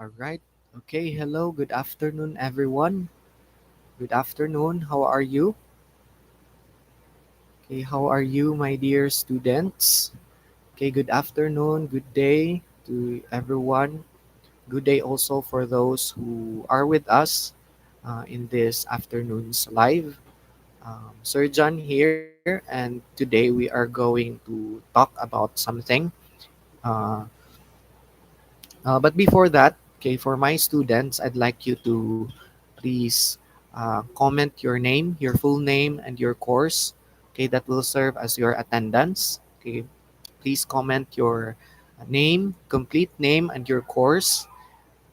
All right. Okay. Hello. Good afternoon, everyone. Good afternoon. How are you? Okay. How are you, my dear students? Okay. Good afternoon. Good day to everyone. Good day also for those who are with us in this afternoon's live. Sir John here, and today we are going to talk about something. Uh, but before that, okay, for my students, I'd like you to please comment your name, your full name, and your course. Okay, that will serve as your attendance. Okay, please comment your name, complete name, and your course.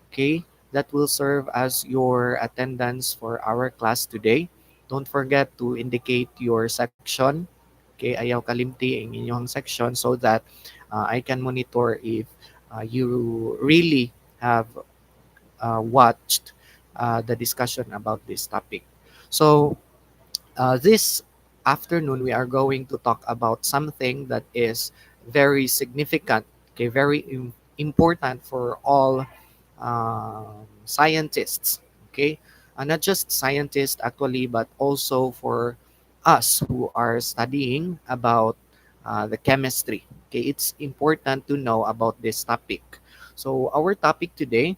Okay, that will serve as your attendance for our class today. Don't forget to indicate your section. Okay, ayaw kalimti ang inyong section so that I can monitor if you really have watched the discussion about this topic. So, this afternoon, we are going to talk about something that is very significant, okay, very important for all scientists, okay, not just scientists actually, but also for us who are studying about the chemistry. Okay, it's important to know about this topic. So our topic today,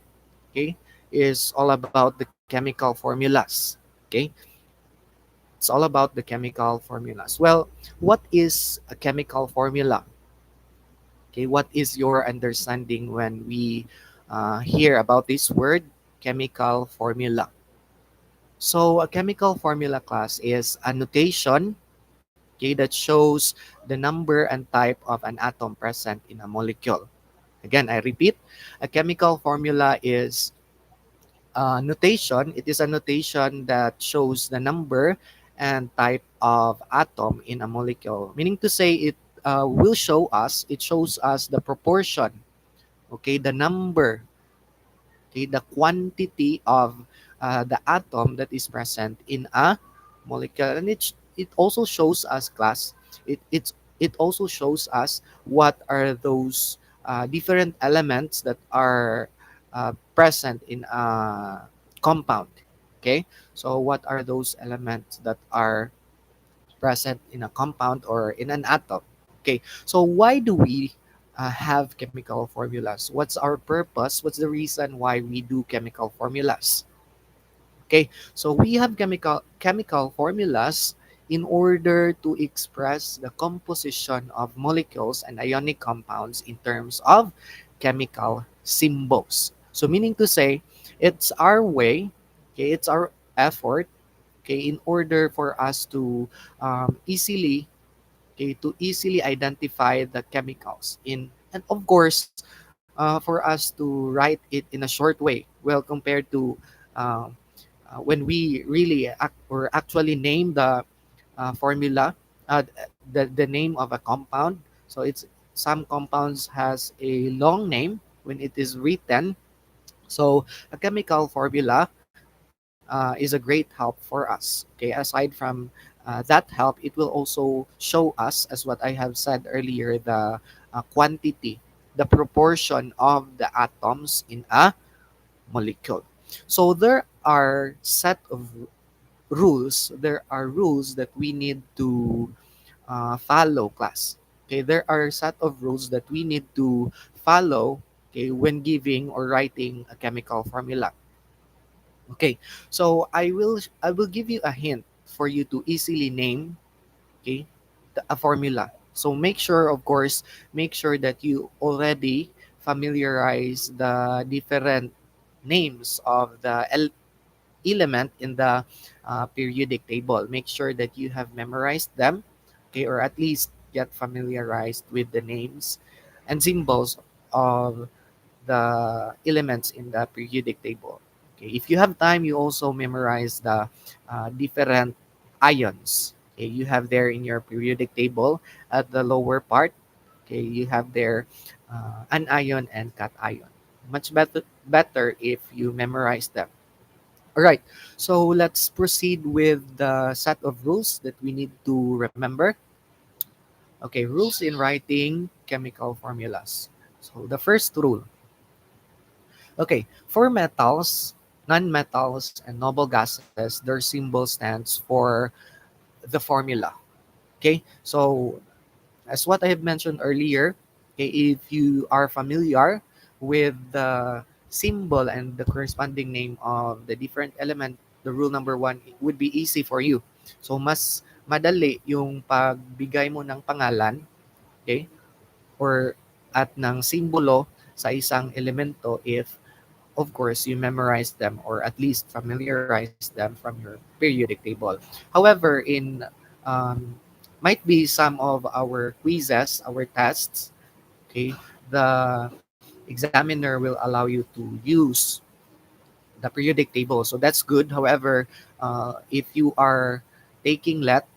okay, is all about the chemical formulas. Okay, it's all about the chemical formulas. Well, what is a chemical formula? Okay, what is your understanding when we hear about this word, chemical formula? So, a chemical formula class is a notation, okay, that shows the number and type of an atom present in a molecule. Again, I repeat, a chemical formula is notation. It is a notation that shows the number and type of atom in a molecule. Meaning to say, it shows us the proportion, okay, the number, okay, the quantity of the atom that is present in a molecule. And it also shows us, class, it also shows us what are those different elements that are present in a compound. Okay, so what are those elements that are present in a compound or in an atom? Okay, so why do we have chemical formulas? What's our purpose? What's the reason why we do chemical formulas? Okay, so we have chemical formulas in order to express the composition of molecules and ionic compounds in terms of chemical symbols. So meaning to say, it's our way, okay, it's our effort, okay, in order for us to easily, okay, to easily identify the chemicals in, and of course, for us to write it in a short way, well, compared to um, when we really or actually name the formula, the name of a compound. So it's, some compounds has a long name when it is written. So a chemical formula is a great help for us. Okay, aside from that help, it will also show us, as what I have said earlier, the quantity, the proportion of the atoms in a molecule. So there are set of rules. There are rules that we need to follow, class. Okay, there are a set of rules that we need to follow, okay, when giving or writing a chemical formula. Okay, so I will give you a hint for you to easily name, okay, a formula. So make sure, of course, make sure that you already familiarize the different names of the element in the periodic table. Make sure that you have memorized them, okay, or at least get familiarized with the names and symbols of the elements in the periodic table. Okay, if you have time, you also memorize the different ions. Okay, you have there in your periodic table at the lower part. Okay, you have there anion and cation. Much better if you memorize them. All right, so let's proceed with the set of rules that we need to remember. Okay, rules in writing chemical formulas. So the first rule: Okay, for metals, non-metals, and noble gases, their symbol stands for the formula. Okay, so as what I have mentioned earlier, okay, if you are familiar with the symbol and the corresponding name of the different element, the rule number one would be easy for you. So mas madali yung pagbigay mo ng pangalan, okay, or at ng simbolo sa isang elemento if of course you memorize them or at least familiarize them from your periodic table. However, in um, might be some of our quizzes, our tests, okay, the examiner will allow you to use the periodic table. So that's good. However, if you are taking LET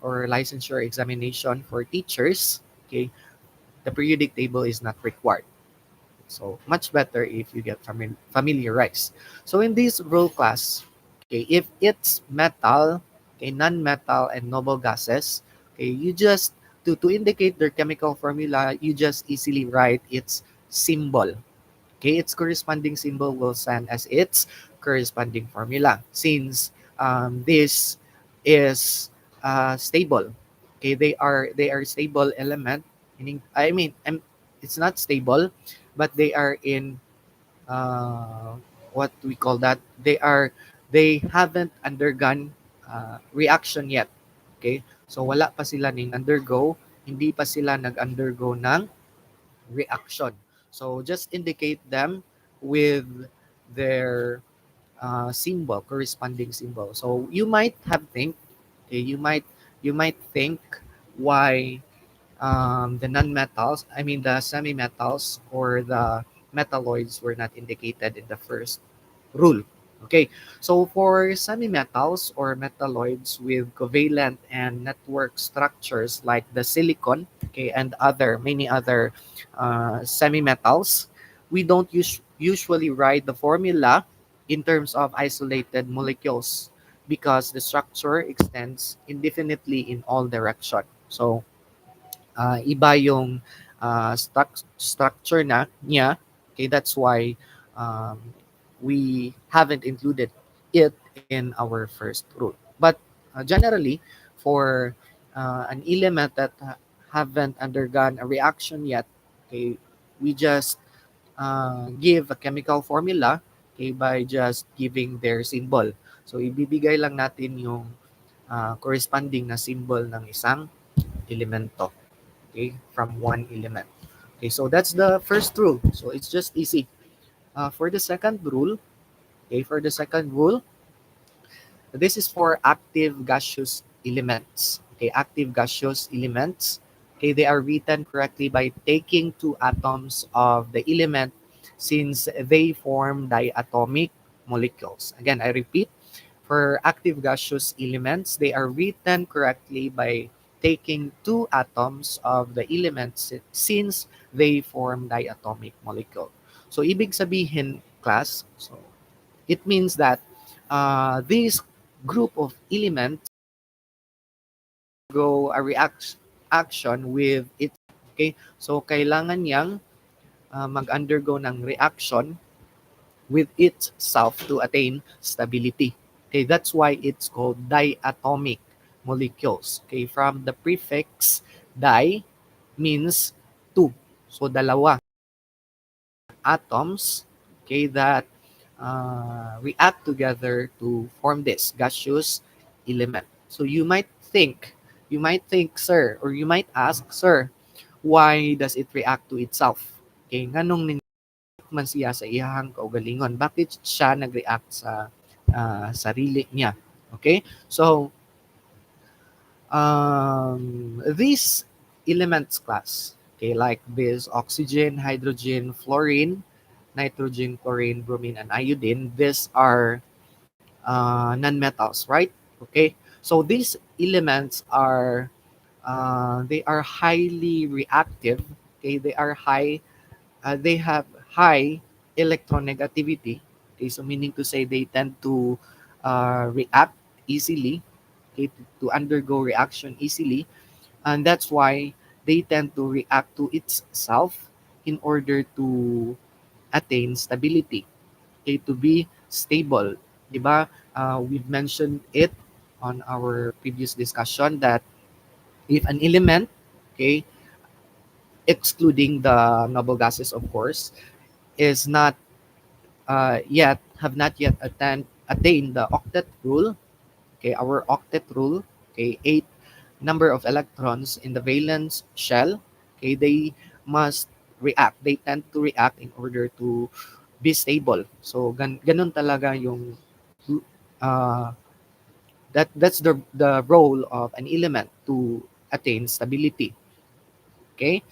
or licensure examination for teachers, okay, the periodic table is not required. So much better if you get familiarized. So in this rule class, okay, if it's metal, okay, non-metal and noble gases, okay, you just to indicate their chemical formula, you just easily write its symbol. Okay, its corresponding symbol will stand as its corresponding formula. Since this is stable, okay, they are stable element. Meaning, I mean, it's not stable, but they are in uh, what we call that. They haven't undergone reaction yet. Okay, so wala pa sila ning undergo, hindi pa sila nag-undergo ng reaction. So just indicate them with their symbol, corresponding symbol. So you might have think, okay, you might think why the non-metals, I mean the semi-metals or the metalloids were not indicated in the first rule. Okay, so for semi-metals or metalloids with covalent and network structures like the silicon, okay, and other many other semi-metals, we don't usually write the formula in terms of isolated molecules because the structure extends indefinitely in all direction. So iba yung structure na niya. Okay, that's why um, we haven't included it in our first rule. But generally, for an element that haven't undergone a reaction yet, okay, we just give a chemical formula, okay, by just giving their symbol. So ibibigay lang natin yung corresponding na symbol ng isang elemento, okay, from one element. Okay, so that's the first rule. So it's just easy. For the second rule, okay, for the second rule, this is for active gaseous elements. Okay, active gaseous elements. Okay, they are written correctly by taking two atoms of the element since they form diatomic molecules. Again, I repeat, for active gaseous elements, they are written correctly by taking two atoms of the elements since they form diatomic molecule. So, ibig sabihin, class, so it means that this group of elements go a react action with it. Okay, so kailangan niyang mag-undergo ng reaction with itself to attain stability. Okay, that's why it's called diatomic molecules. Okay, from the prefix di means two. So dalawa atoms, okay, that react together to form this gaseous element. So you might think, sir, or you might ask, sir, why does it react to itself? Okay, nganong man siya sa iyahang kaugalingon? Bakit siya nag-react sa sarili niya? Okay? So, these elements class, okay, like this oxygen, hydrogen, fluorine, nitrogen, chlorine, bromine, and iodine, these are non-metals, right? Okay? So, these elements they are highly reactive. Okay? They have high electronegativity. Okay, so meaning to say they tend to react easily, okay, to undergo reaction easily, and that's why they tend to react to itself in order to attain stability. Okay, to be stable. Diba? We've mentioned it on our previous discussion that if an element, okay, excluding the noble gases, of course, is not have not yet attained the octet rule. Okay, our octet rule. Okay, eight number of electrons in the valence shell. Okay, they must react. They tend to react in order to be stable. So ganun talaga yung uh, that's the role of an element to attain stability. Okay,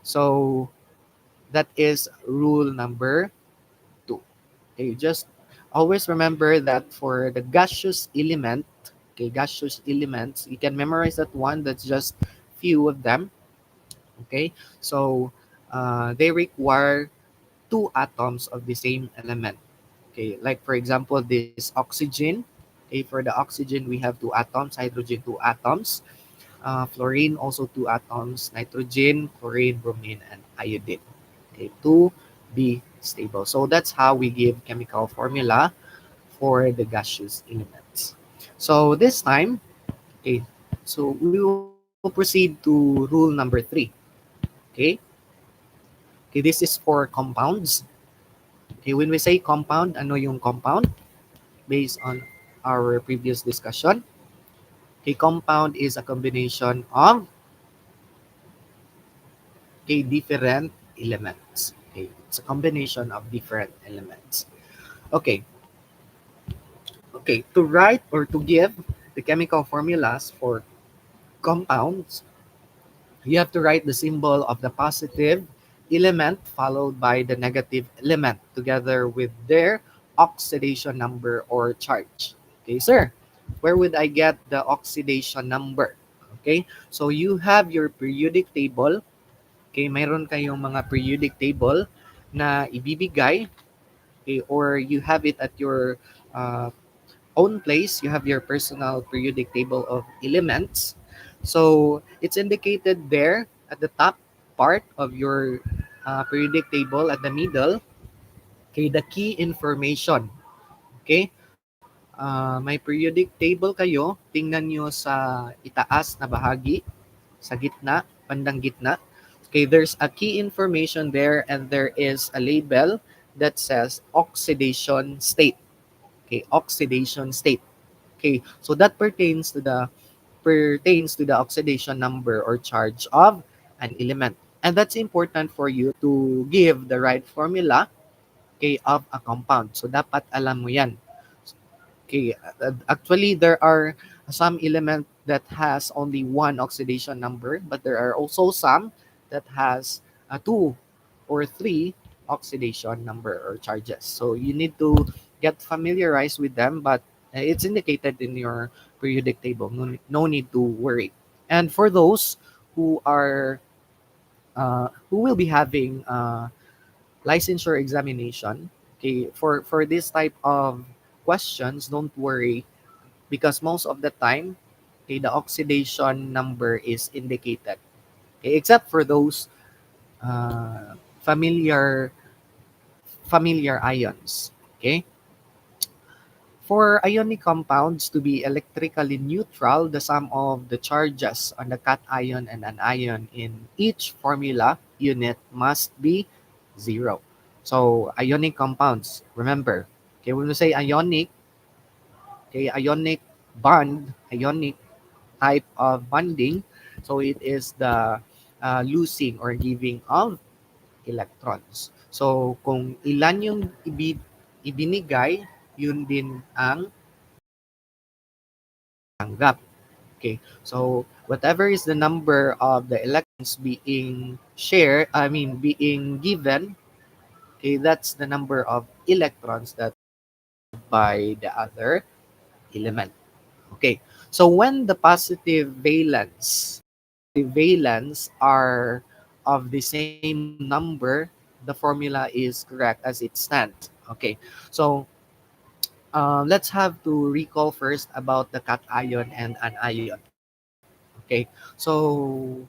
so that is rule number two. Okay, just always remember that for the gaseous element, okay, gaseous elements, you can memorize that one. That's just few of them. Okay, so they require two atoms of the same element. Okay, like for example, this oxygen. Okay, for the oxygen, we have two atoms, hydrogen, two atoms, fluorine, also two atoms, nitrogen, chlorine, bromine, and iodine. Okay, to be stable. So that's how we give chemical formula for the gaseous elements. So this time, okay, so we will proceed to rule number three. Okay, okay, this is for compounds. Okay, when we say compound, ano yung compound? Based on our previous discussion, a compound is a combination of different elements. Okay, it's a combination of different elements. Okay, okay, to write or to give the chemical formulas for compounds, you have to write the symbol of the positive element followed by the negative element together with their oxidation number or charge. Okay, sir, where would I get the oxidation number? Okay, so you have your periodic table. Okay, mayroon kayong mga periodic table na ibibigay, okay, or you have it at your uh, own place. You have your personal periodic table of elements. So it's indicated there at the top part of your periodic table at the middle. Okay, the key information. Okay, may periodic table kayo. Tingnan nyo sa itaas na bahagi, sa gitna, bandang gitna. Okay, there's a key information there and there is a label that says oxidation state. Okay, oxidation state. Okay, so that pertains to the oxidation number or charge of an element. And that's important for you to give the right formula, okay, of a compound. So dapat alam mo 'yan. Okay, actually there are some element that has only one oxidation number, but there are also some that has two or three oxidation number or charges. So you need to get familiarized with them, but it's indicated in your periodic table. No need to worry. And for those who will be having licensure examination, okay, for this type of questions, don't worry because most of the time, okay, the oxidation number is indicated. Okay, except for those uh, familiar familiar ions. Okay, for ionic compounds to be electrically neutral, the sum of the charges on the cation and anion in each formula unit must be zero. So ionic compounds, remember, okay, when we say ionic, okay, ionic bond, ionic type of bonding, so it is the losing or giving of electrons. So kung ilan yung ibinigay, yun din ang tanggap. Okay, so whatever is the number of the electrons being shared, I mean being given, okay, that's the number of electrons that by the other element. Okay, so when the positive valence are of the same number, the formula is correct as it stands. Okay, so let's have to recall first about the cation and anion. Okay, so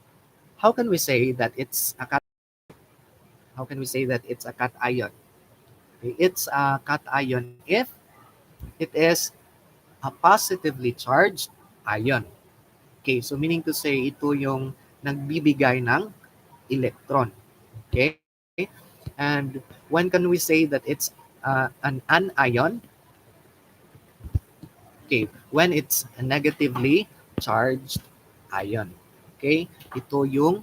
how can we say that it's a cation? How can we say that it's a cation? Okay, it's a cation if it is a positively charged ion. Okay, so meaning to say, ito yung nagbibigay ng electron. Okay? And when can we say that it's an anion? Okay, when it's a negatively charged ion. Okay? Ito yung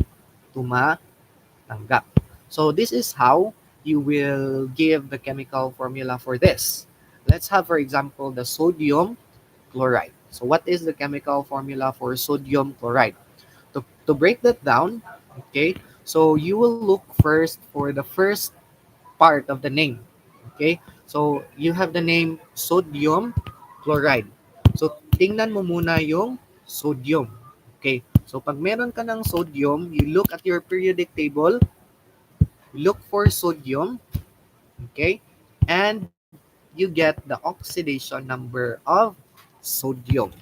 tumatanggap. So this is how you will give the chemical formula for this. Let's have, for example, the sodium chloride. So what is the chemical formula for sodium chloride? To break that down, okay, so you will look first for the first part of the name. Okay? So you have the name sodium chloride. So tingnan mo muna yung sodium. Okay? So pag meron ka ng sodium, you look at your periodic table, look for sodium, okay? And you get the oxidation number of sodium.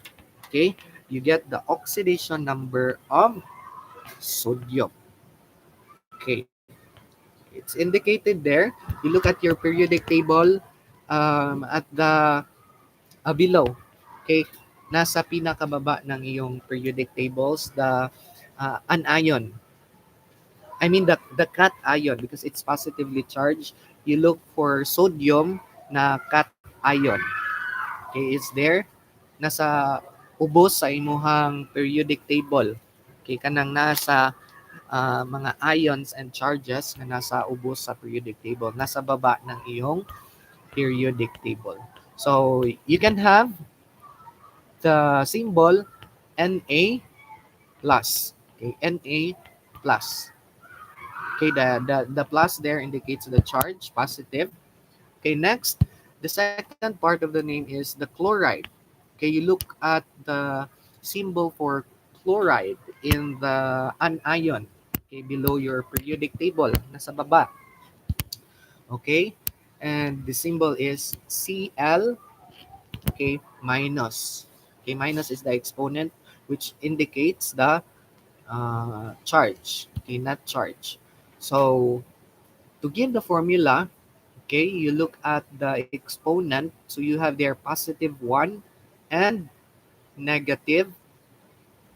Okay? You get the oxidation number of sodium. Okay. It's indicated there. You look at your periodic table at the below. Okay? Nasa pinakababa ng iyong periodic tables, the anion. I mean the cation because it's positively charged. You look for sodium na cation. Okay, it's there. Nasa ubos sa imuhang periodic table. Okay, kanang nasa mga ions and charges na nasa ubos sa periodic table. Nasa baba ng iyong periodic table. So, you can have the symbol Na plus. Okay, Na plus. Okay, the plus there indicates the charge, positive. Okay, next, the second part of the name is the chloride. Okay, you look at the symbol for chloride in the anion. Okay, below your periodic table, nasa baba. Okay, and the symbol is Cl, okay, minus. Okay, minus is the exponent which indicates the charge. Okay, not charge. So, to give the formula, okay, you look at the exponent. So you have there positive 1 and negative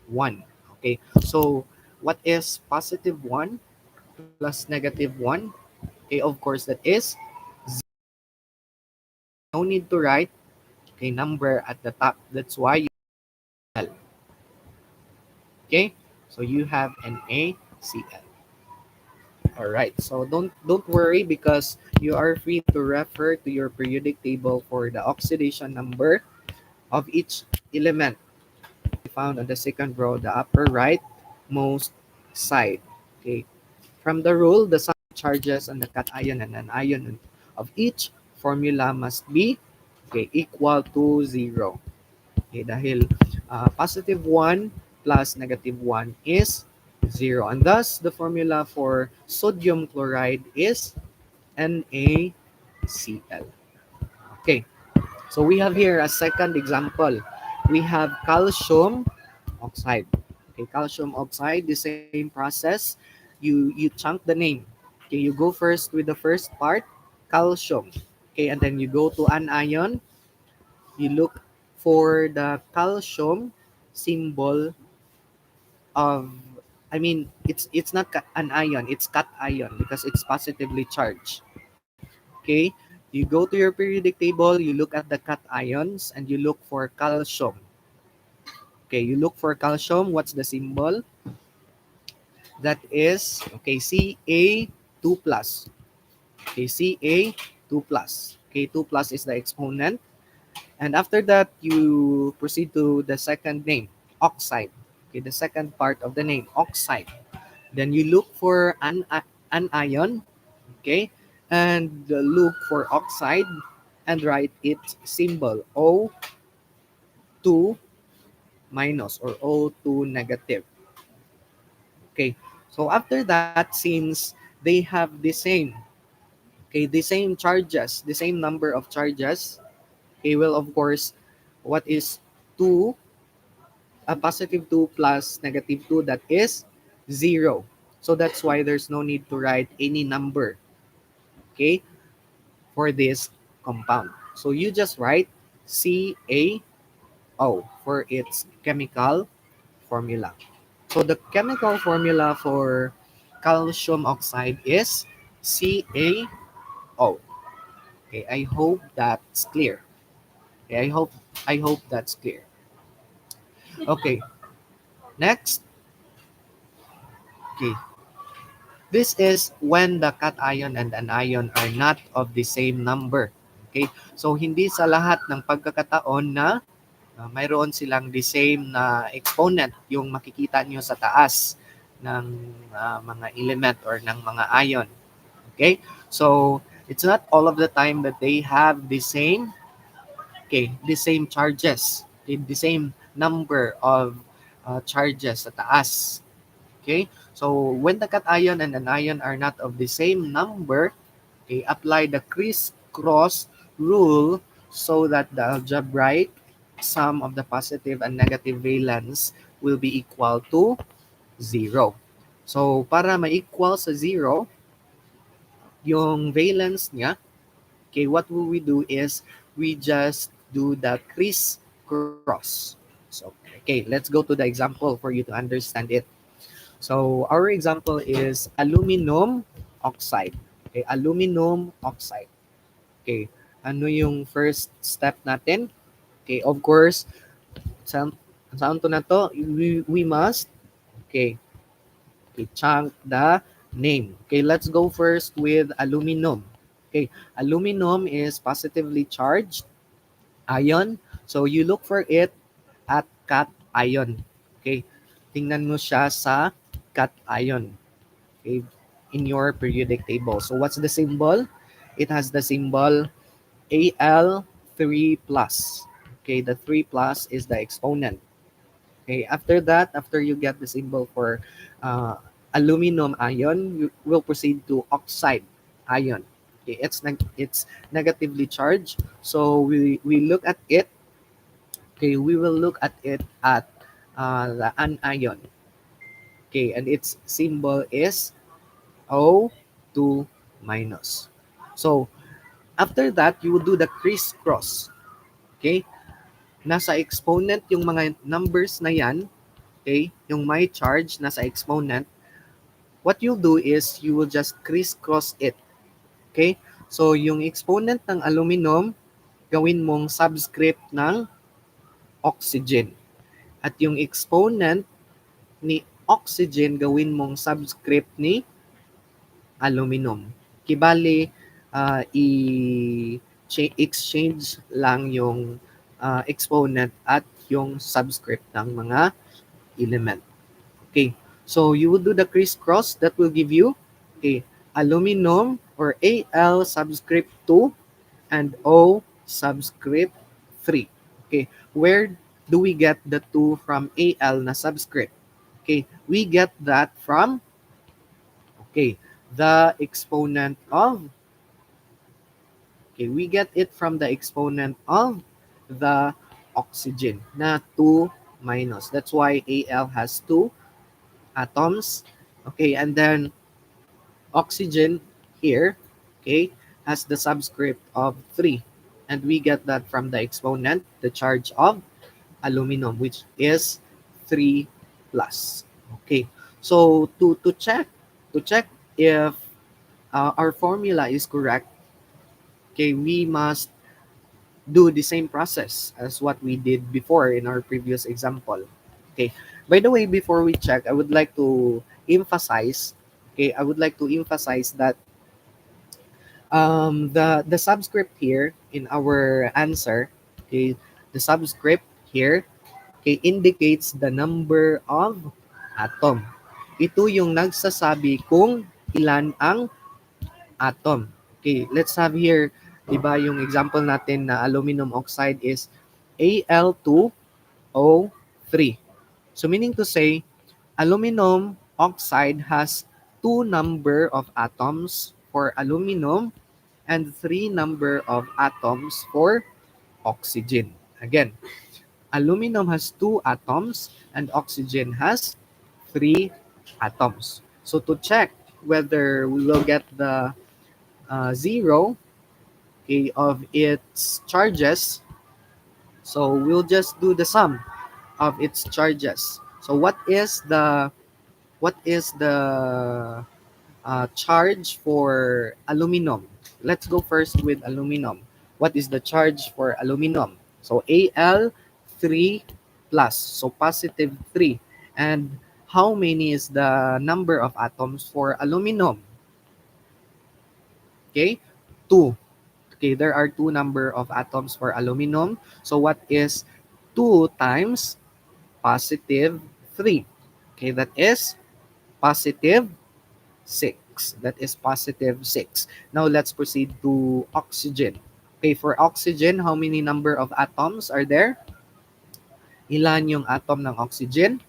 1. Okay, so what is positive 1 plus negative 1? Okay, of course, that is no need to write a number at the top. That's why you L. Okay, so you have an ACl. All right, so don't worry because you are free to refer to your periodic table for the oxidation number of each element found on the second row, the upper right most side. Okay. From the rule, the sum of charges on the cation and anion of each formula must be okay, equal to 0. Okay, dahil positive 1 plus negative 1 is 0. And thus, the formula for sodium chloride is NaCl. Okay, so we have here a second example. We have calcium oxide. Okay, calcium oxide, the same process. You chunk the name. Okay, you go first with the first part, calcium. Okay, and then you go to anion. You look for the calcium symbol of it's not an ion, it's cation because it's positively charged. Okay, you go to your periodic table, you look at the cations and you look for calcium. Okay, you look for calcium. What's the symbol? That is, okay, Ca2 plus. Okay, Ca2 plus. Okay, 2 plus is the exponent. And after that, you proceed to the second name, oxide. Okay, the second part of the name, oxide. Then you look for an ion, okay, and look for oxide and write its symbol O2 minus or O2 negative. Okay, so after that, since they have the same, okay, the same charges, the same number of charges, okay, well, of course, what is 2, a positive 2 plus negative 2, that is 0. So that's why there's no need to write any number, okay? for this compound. So you just write CaO for its chemical formula. So the chemical formula for calcium oxide is CaO. Okay, I hope that's clear. Okay, I hope that's clear. Okay, next. Okay, this is when the cation and anion are not of the same number. Okay, so hindi sa lahat ng pagkakataon na mayroon silang the same na exponent yung makikita nyo sa taas ng mga element or ng mga ion. Okay, so it's not all of the time that they have the same, okay, the same charges, okay, the same number of charges sa taas. Okay, so when the cation and anion are not of the same number, okay, apply the crisscross rule so that the algebraic sum of the positive and negative valence will be equal to 0. So para ma-equal sa 0 yung valence niya, okay, what will we do is we just do the crisscross. So, okay, let's go to the example for you to understand it. So, our example is aluminum oxide. Okay, aluminum oxide. Okay, ano yung first step natin? Okay, of course, sa to na to, we must, okay, okay, chunk the name. Okay, let's go first with aluminum. Okay, aluminum is positively charged ion. So you look for it at cation. Okay, tingnan mo siya sa cation. Okay, in your periodic table. So what's the symbol? It has the symbol Al3 plus. Okay, the 3 plus is the exponent. Okay, after that, after you get the symbol for uh, aluminum ion, you will proceed to oxide ion. Okay, it's negatively charged. So we look at it. Okay, we will look at it at the anion. Okay, and its symbol is O2 minus. So after that, you will do the crisscross. Okay, nasa exponent yung mga numbers na yan. Okay, yung may charge nasa exponent. What you'll do is you will just crisscross it. Okay, so yung exponent ng aluminum, gawin mong subscript ng oxygen. At yung exponent ni oxygen, gawin mong subscript ni aluminum. Kibali, i-exchange lang yung exponent at yung subscript ng mga element. Okay, so you will do the crisscross. That will give you, okay, aluminum or Al subscript 2 and O subscript 3. Okay, where do we get the 2 from Al na subscript? Okay, we get that from, okay, the exponent of, okay, we get it from the exponent of the oxygen na 2 minus. That's why Al has 2 atoms. Okay, and then oxygen here, okay, has the subscript of 3. And we get that from the exponent, the charge of aluminum, which is 3 plus. Okay, so to check if our formula is correct, okay, we must do the same process as what we did before in our previous example. Okay, by the way, before we check, I would like to emphasize, okay, I would like to emphasize that the subscript here in our answer, okay, the subscript here, okay, indicates the number of atom. Ito yung nagsasabi kung ilan ang atom. Okay, let's have here, di ba, yung example natin na aluminum oxide is Al2O3. So meaning to say, aluminum oxide has 2 number of atoms for aluminum and 3 number of atoms for oxygen. Again, aluminum has 2 atoms and oxygen has 3 atoms. So to check whether we will get the 0, okay, of its charges. So we'll just do the sum of its charges. So what is the charge for aluminum? Let's go first with aluminum. What is the charge for aluminum? So Al 3 plus, so positive 3. And how many is the number of atoms for aluminum? Okay, 2. Okay, there are two number of atoms for aluminum. So what is 2 times positive 3? Okay, that is positive 6. That is positive 6. Now let's proceed to oxygen. Okay, for oxygen, how many number of atoms are there? Ilan yung atom ng oxygen?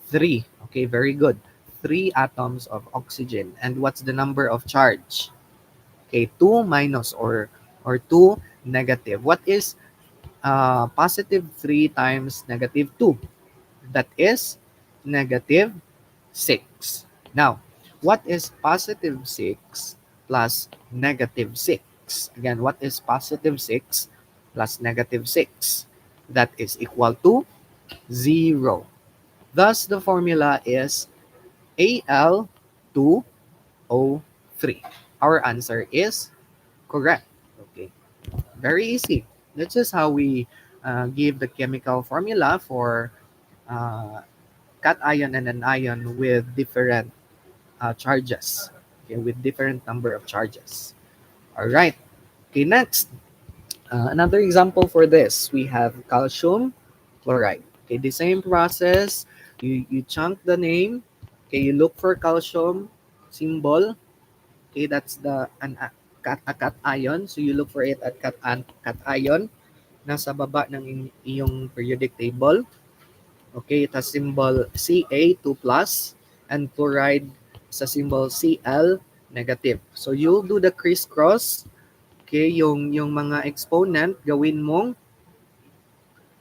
3. Okay, very good. 3 atoms of oxygen. And what's the number of charge? Okay, 2 minus or 2 negative. What is positive 3 times negative 2? That is negative 6. Now, what is positive 6 plus negative 6? Again, what is positive 6 plus negative 6? That is equal to 0. Thus, the formula is Al2O3. Our answer is correct. Okay, very easy. That's just how we give the chemical formula for uh, cation and an ion with different charges, okay, with different number of charges. All right. Okay, next, another example for this, we have calcium chloride. Okay, the same process. You chunk the name. Okay, you look for calcium symbol. Okay, that's a cation. So you look for it at cation. Nasa baba ng iyong periodic table. Okay, it has symbol Ca2 plus and chloride sa symbol Cl negative. So you'll do the crisscross. Okay, yung mga exponent gawin mong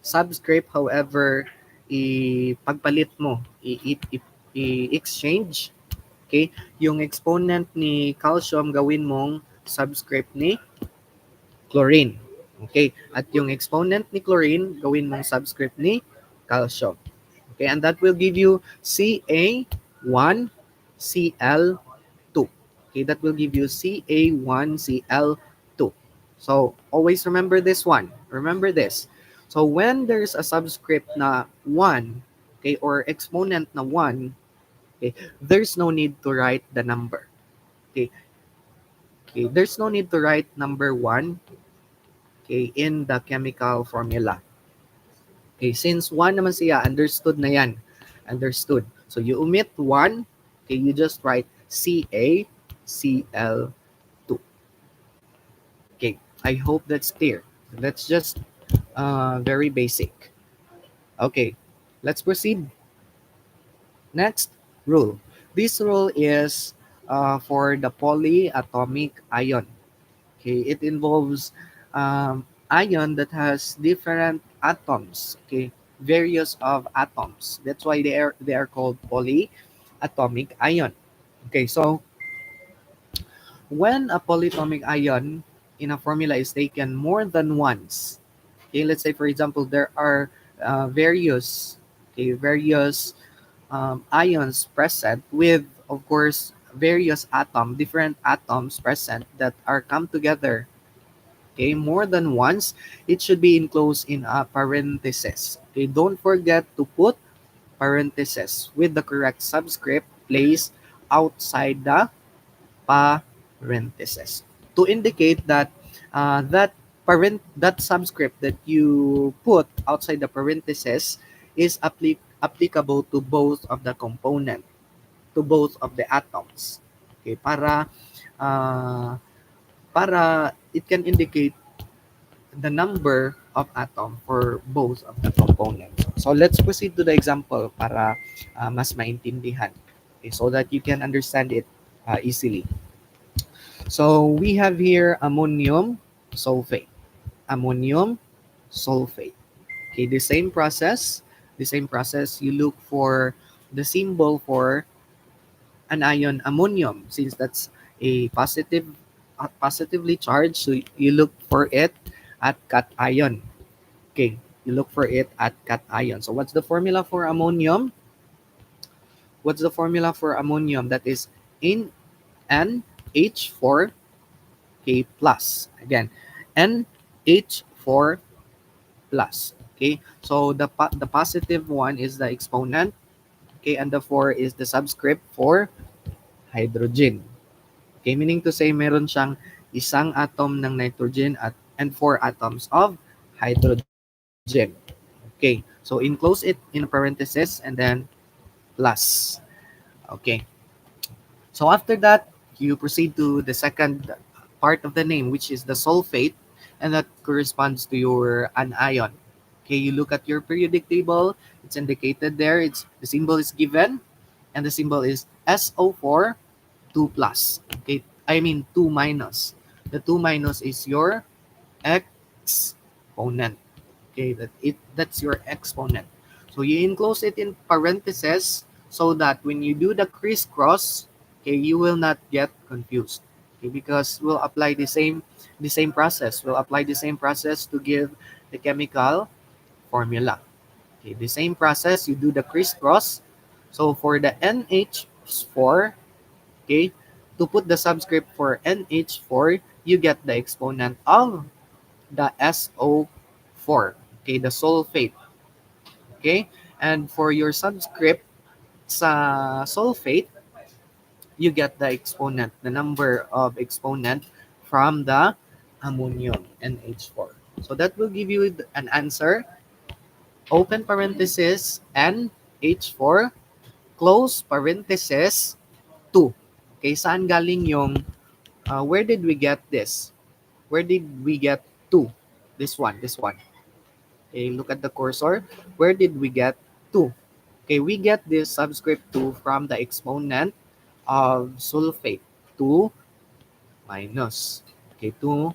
subscript, however ipagpalit mo, i-exchange. Okay, yung exponent ni calcium gawin mong subscript ni chlorine. Okay, at yung exponent ni chlorine gawin mong subscript ni calcium. Okay, and that will give you Ca1Cl2. Okay, that will give you Ca1Cl2. So always remember this one. Remember this. So when there's a subscript na 1, okay, or exponent na 1, okay, there's no need to write the number. Okay, okay, there's no need to write number 1, okay, in the chemical formula. Okay, since 1 naman siya, understood na yan. Understood. So you omit 1, okay, you just write CaCl2. Okay, I hope that's clear. That's just very basic. Okay, let's proceed. Next rule. This rule is for the polyatomic ion. Okay, it involves ion that has different atoms. Okay, various of atoms. That's why they are called polyatomic ion. Okay, so when a polyatomic ion in a formula is taken more than once, okay, let's say for example there are various ions present with, of course, different atoms present that are come together. Okay, more than once, it should be enclosed in a parenthesis. Okay, don't forget to put parenthesis with the correct subscript placed outside the parenthesis to indicate that that subscript that you put outside the parenthesis is applicable to both of the component, to both of the atoms. Okay, uh, para it can indicate the number of atom for both of the components. So let's proceed to the example para mas maintindihan, okay, so that you can understand it easily. So we have here ammonium sulfate. Ammonium sulfate. Okay, the same process. The same process. You look for the symbol for an ion ammonium, since that's a positive positively charged, so you look for it at cation. Okay, you look for it at cation. So what's the formula for ammonium? What's the formula for ammonium? That is in NH4 K plus. Again, NH4 plus. Okay, so the positive one is the exponent. Okay, and the 4 is the subscript for hydrogen. Okay, meaning to say meron siyang isang atom ng nitrogen at and 4 atoms of hydrogen. Okay, so enclose it in parentheses and then plus. Okay, so after that, you proceed to the second part of the name, which is the sulfate, and that corresponds to your anion. Okay, you look at your periodic table, it's indicated there, it's the symbol is given, and the symbol is SO4 2 plus. Okay, I mean 2 minus. The 2 minus is your exponent. Okay, that's your exponent. So you enclose it in parentheses so that when you do the crisscross, okay, you will not get confused. Okay, because we'll apply the same process. We'll apply the same process to give the chemical formula. Okay, the same process, you do the crisscross. So for the NH4, okay, to put the subscript for NH4, you get the exponent of the SO4, okay, the sulfate. Okay, and for your subscript sa sulfate, you get the exponent, the number of exponent from the ammonium NH4. So that will give you an answer. Open parenthesis NH4, close parenthesis 2. Okay, saan galing yung, where did we get this? Where did we get 2? This one. Okay, look at the cursor. Where did we get 2? Okay, we get this subscript 2 from the exponent of sulfate. 2 minus. Okay, 2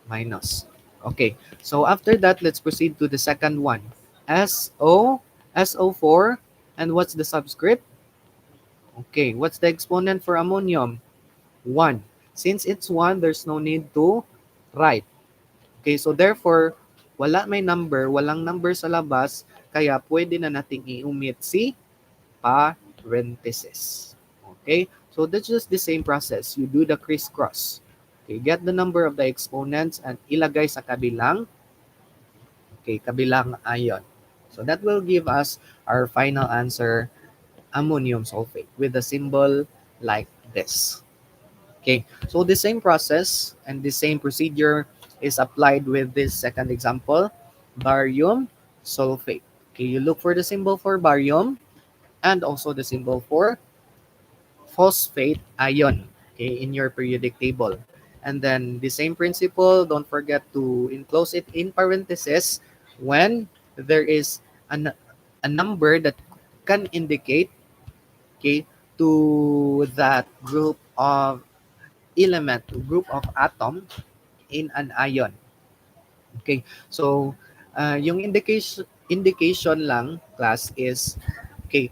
minus. Okay, so after that, let's proceed to the second one. SO4, and what's the subscript? Okay, what's the exponent for ammonium? 1. Since it's 1, there's no need to write. Okay, so therefore, walang number sa labas, kaya pwede na nating i-omit si parenthesis. Okay, so that's just the same process. You do the crisscross. Okay, get the number of the exponents and ilagay sa kabilang ion. So that will give us our final answer, ammonium sulfate, with a symbol like this. Okay, so the same process and the same procedure is applied with this second example, barium sulfate. Okay, you look for the symbol for barium and also the symbol for phosphate ion, okay, in your periodic table. And then the same principle, don't forget to enclose it in parentheses when there is a number that can indicate, okay, to that group of element, group of atom in an ion. Okay, so yung indication lang, class, is, okay,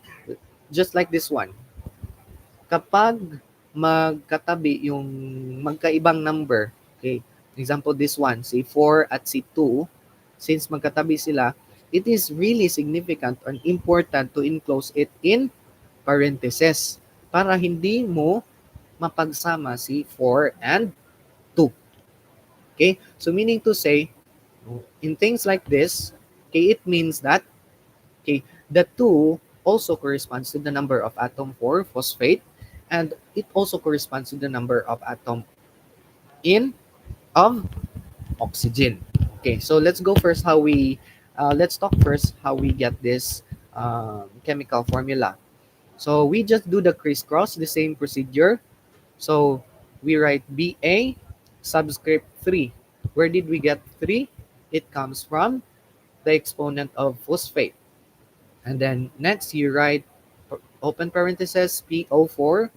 just like this one. Kapag magkatabi yung magkaibang number, okay, example this one, si 4 at si 2, since magkatabi sila, it is really significant and important to enclose it in parentheses para hindi mo mapagsama si 4 and 2. Okay, so meaning to say, in things like this, okay, it means that, okay, the 2 also corresponds to the number of atom for phosphate, and it also corresponds to the number of atom in of oxygen. Okay, so let's talk first how we get this chemical formula. So we just do the crisscross, the same procedure. So we write Ba subscript 3. Where did we get 3? It comes from the exponent of phosphate. And then next you write open parenthesis PO4,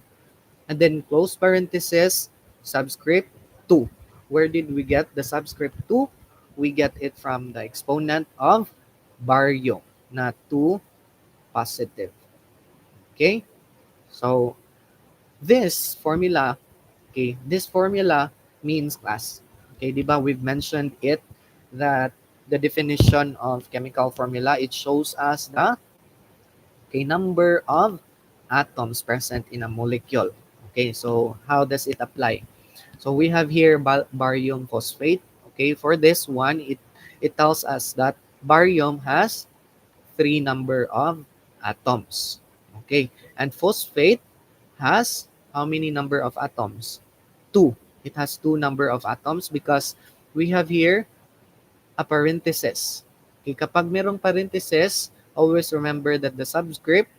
and then close parenthesis subscript 2. Where did we get the subscript 2? We get it from the exponent of barium, not 2 positive. Okay? So this formula Okay, this formula means class. Okay, di ba we've mentioned it that the definition of chemical formula, it shows us the number of atoms present in a molecule. Okay, so how does it apply? So we have here barium phosphate. Okay, for this one, it tells us that barium has three number of atoms. Okay, and phosphate has how many number of atoms? Two. It has two number of atoms because we have here a parenthesis. Okay, kapag merong parenthesis, always remember that the subscript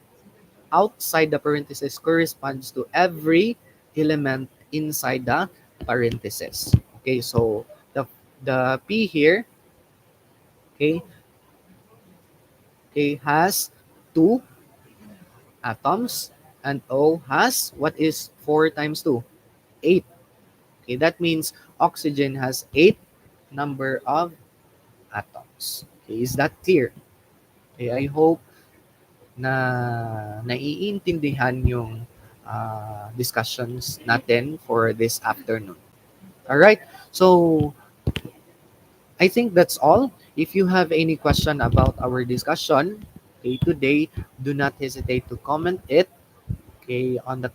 outside the parenthesis corresponds to every element inside the parenthesis. Okay, so the P here, okay, has two atoms, and O has what is 4 times 2? 8. Okay, that means oxygen has 8 number of atoms. Okay, is that clear? Okay, I hope na naiintindihan yung discussions natin for this afternoon. All right. So, I think that's all. If you have any question about our discussion, okay, today, do not hesitate to comment it, okay, on the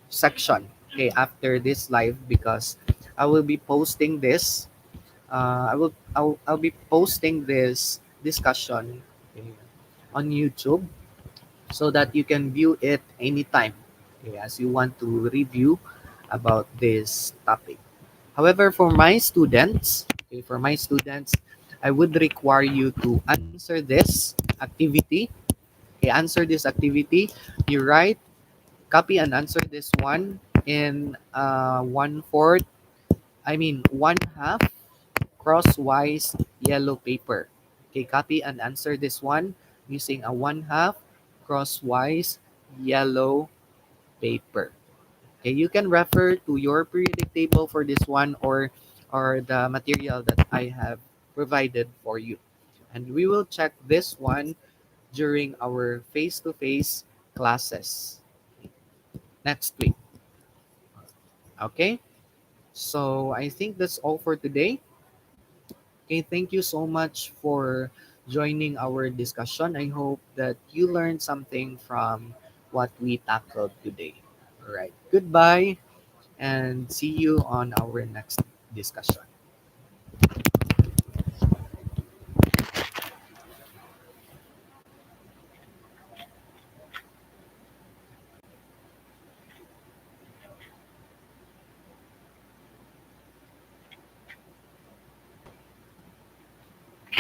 section, okay, after this live, because I will be posting this. I'll be posting this discussion, okay, on YouTube, so that you can view it anytime, okay, as you want to review about this topic. However, for my students, I would require you to answer this activity. Okay, answer this activity. You write, copy, and answer this one in one fourth. I mean, one half crosswise yellow paper. Okay, copy and answer this one using a one half crosswise yellow paper. Okay, you can refer to your periodic table for this one, or the material that I have provided for you. And we will check this one during our face-to-face classes next week. Okay? So I think that's all for today. Okay, thank you so much for joining our discussion. I hope that you learned something from what we tackled today. All right. Goodbye and see you on our next discussion.